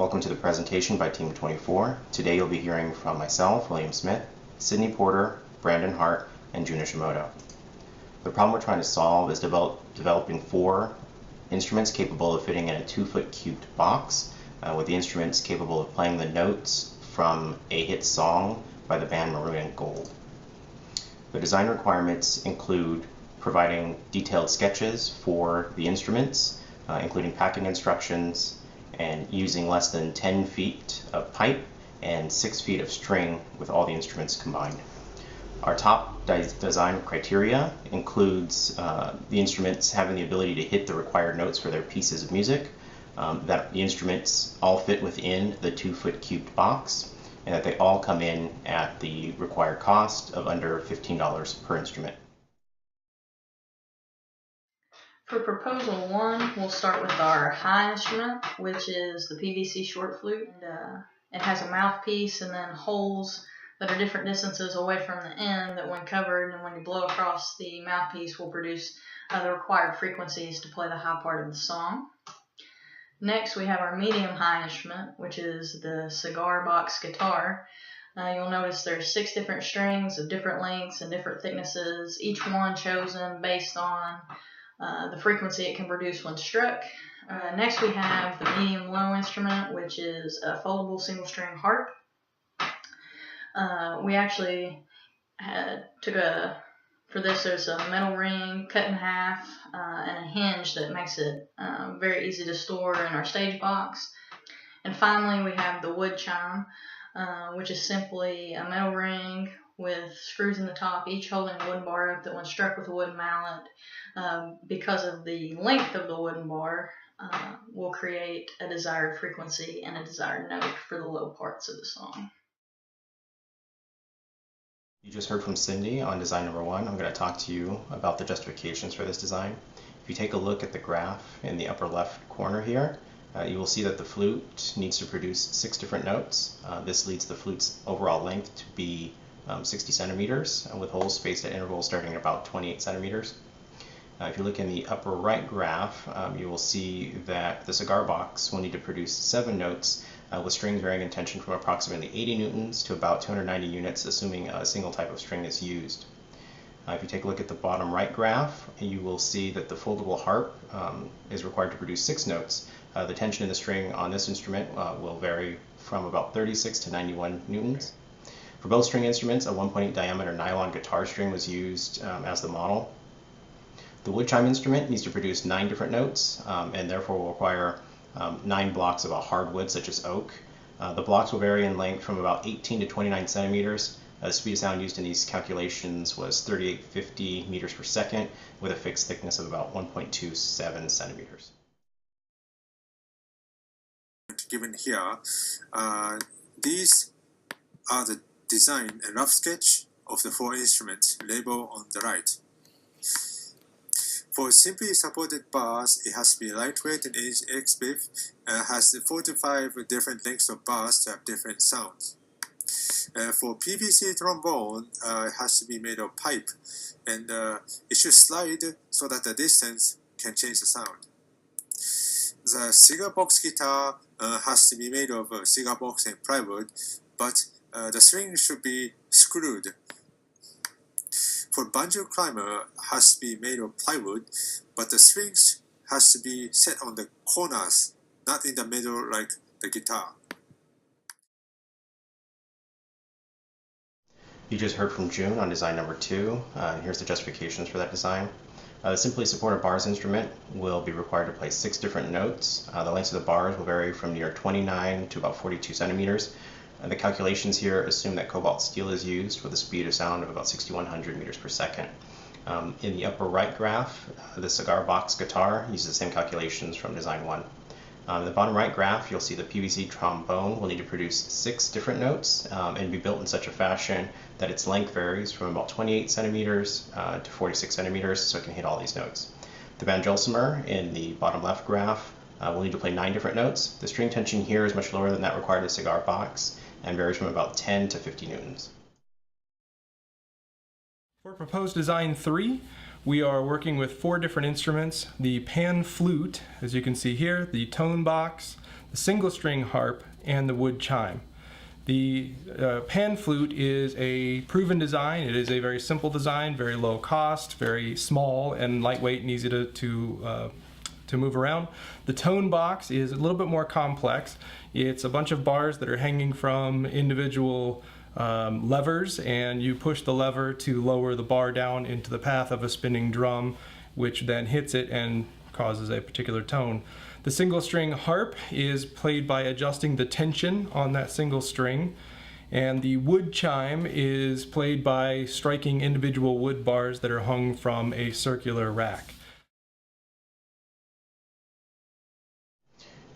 Welcome to the presentation by Team 24. Today you'll be hearing from myself, William Smith, Sydnie Porter, Brandon Hart, and Jun Ishimoto. The problem we're trying to solve is developing 4 instruments capable of fitting in a 2-foot cubed box, with the instruments capable of playing the notes from a hit song by the band Maroon and Gold. The design requirements include providing detailed sketches for the instruments, including packing instructions, and using less than 10 feet of pipe and 6 feet of string with all the instruments combined. Our top design criteria includes the instruments having the ability to hit the required notes for their pieces of music, that the instruments all fit within the 2-foot cubed box, and that they all come in at the required cost of under $15 per instrument. For proposal 1, we'll start with our high instrument, which is the PVC short flute. It has a mouthpiece and then holes that are different distances away from the end that when covered and when you blow across the mouthpiece will produce the required frequencies to play the high part of the song. Next, we have our medium high instrument, which is the cigar box guitar. You'll notice there's 6 different strings of different lengths and different thicknesses, each one chosen based on the frequency it can produce when struck. Next we have the medium low instrument, which is a foldable single string harp. We actually for this there's a metal ring cut in half and a hinge that makes it very easy to store in our stage box. And finally we have the wood chime, which is simply a metal ring with screws in the top, each holding a wooden bar up that when struck with a wooden mallet, because of the length of the wooden bar, will create a desired frequency and a desired note for the low parts of the song. You just heard from Sydnie on design number 1. I'm going to talk to you about the justifications for this design. If you take a look at the graph in the upper left corner here, you will see that the flute needs to produce 6 different notes. This leads the flute's overall length to be 60 centimeters, with holes spaced at intervals starting at about 28 centimeters. If you look in the upper right graph, you will see that the cigar box will need to produce 7 notes, with strings varying in tension from approximately 80 newtons to about 290 units, assuming a single type of string is used. If you take a look at the bottom right graph, you will see that the foldable harp is required to produce 6 notes. The tension in the string on this instrument will vary from about 36 to 91 newtons. For both string instruments, a 1.8 diameter nylon guitar string was used as the model. The wood chime instrument needs to produce 9 different notes, and therefore will require 9 blocks of a hardwood such as oak. The blocks will vary in length from about 18 to 29 centimeters. The speed of sound used in these calculations was 3850 meters per second, with a fixed thickness of about 1.27 centimeters. Given here, these are the design and rough sketch of the 4 instruments labeled on the right. For simply supported bars, it has to be lightweight and inexpensive, and has 4 to 5 different lengths of bars to have different sounds. For PVC trombone, it has to be made of pipe, and it should slide so that the distance can change the sound. The cigar box guitar has to be made of cigar box and plywood, but the string should be screwed. For banjo climber, has to be made of plywood, but the strings has to be set on the corners, not in the middle like the guitar. You just heard from Jun on design number 2. Here's the justifications for that design. The simply supported bars instrument will be required to play 6 different notes. The lengths of the bars will vary from near 29 to about 42 centimeters. The calculations here assume that cobalt steel is used with a speed of sound of about 6100 meters per second. In the upper right graph, the cigar box guitar uses the same calculations from design 1. In the bottom right graph, you'll see the PVC trombone will need to produce 6 different notes and be built in such a fashion that its length varies from about 28 centimeters to 46 centimeters, so it can hit all these notes. The banjolsimer in the bottom left graph will need to play 9 different notes. The string tension here is much lower than that required in the cigar box and varies from about 10 to 50 newtons. For proposed design 3, We are working with 4 different instruments: the pan flute, as you can see here, the tone box, the single string harp, and the wood chime. The pan flute is a proven design. It is a very simple design, very low cost, very small and lightweight and easy to move around. The tone box is a little bit more complex. It's a bunch of bars that are hanging from individual levers, and you push the lever to lower the bar down into the path of a spinning drum, which then hits it and causes a particular tone. The single string harp is played by adjusting the tension on that single string, and the wood chime is played by striking individual wood bars that are hung from a circular rack.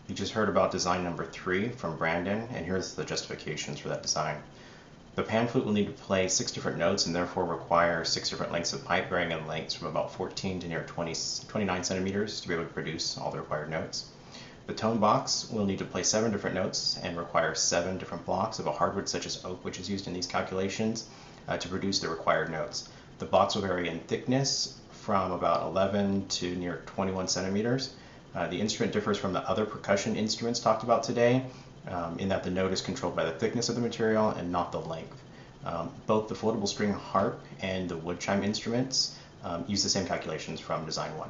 You just heard about design number 3 from Brandon, and here's the justifications for that design. The pan flute will need to play 6 different notes and therefore require 6 different lengths of pipe varying in lengths from about 14 to near 29 centimeters to be able to produce all the required notes. The tone box will need to play 7 different notes and require 7 different blocks of a hardwood such as oak, which is used in these calculations, to produce the required notes. The blocks will vary in thickness from about 11 to near 21 centimeters. The instrument differs from the other percussion instruments talked about today, in that the note is controlled by the thickness of the material and not the length. Both the floatable string harp and the wood chime instruments use the same calculations from design 1.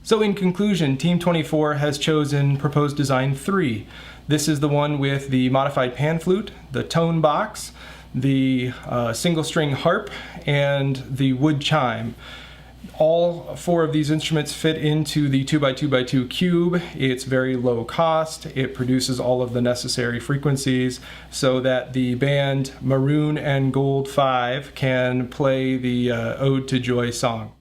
So in conclusion, Team 24 has chosen proposed design 3. This is the one with the modified pan flute, the tone box, the single string harp, and the wood chime. All 4 of these instruments fit into the 2x2x2 cube. It's very low cost. It produces all of the necessary frequencies so that the band Maroon and Gold 5 can play the Ode to Joy song.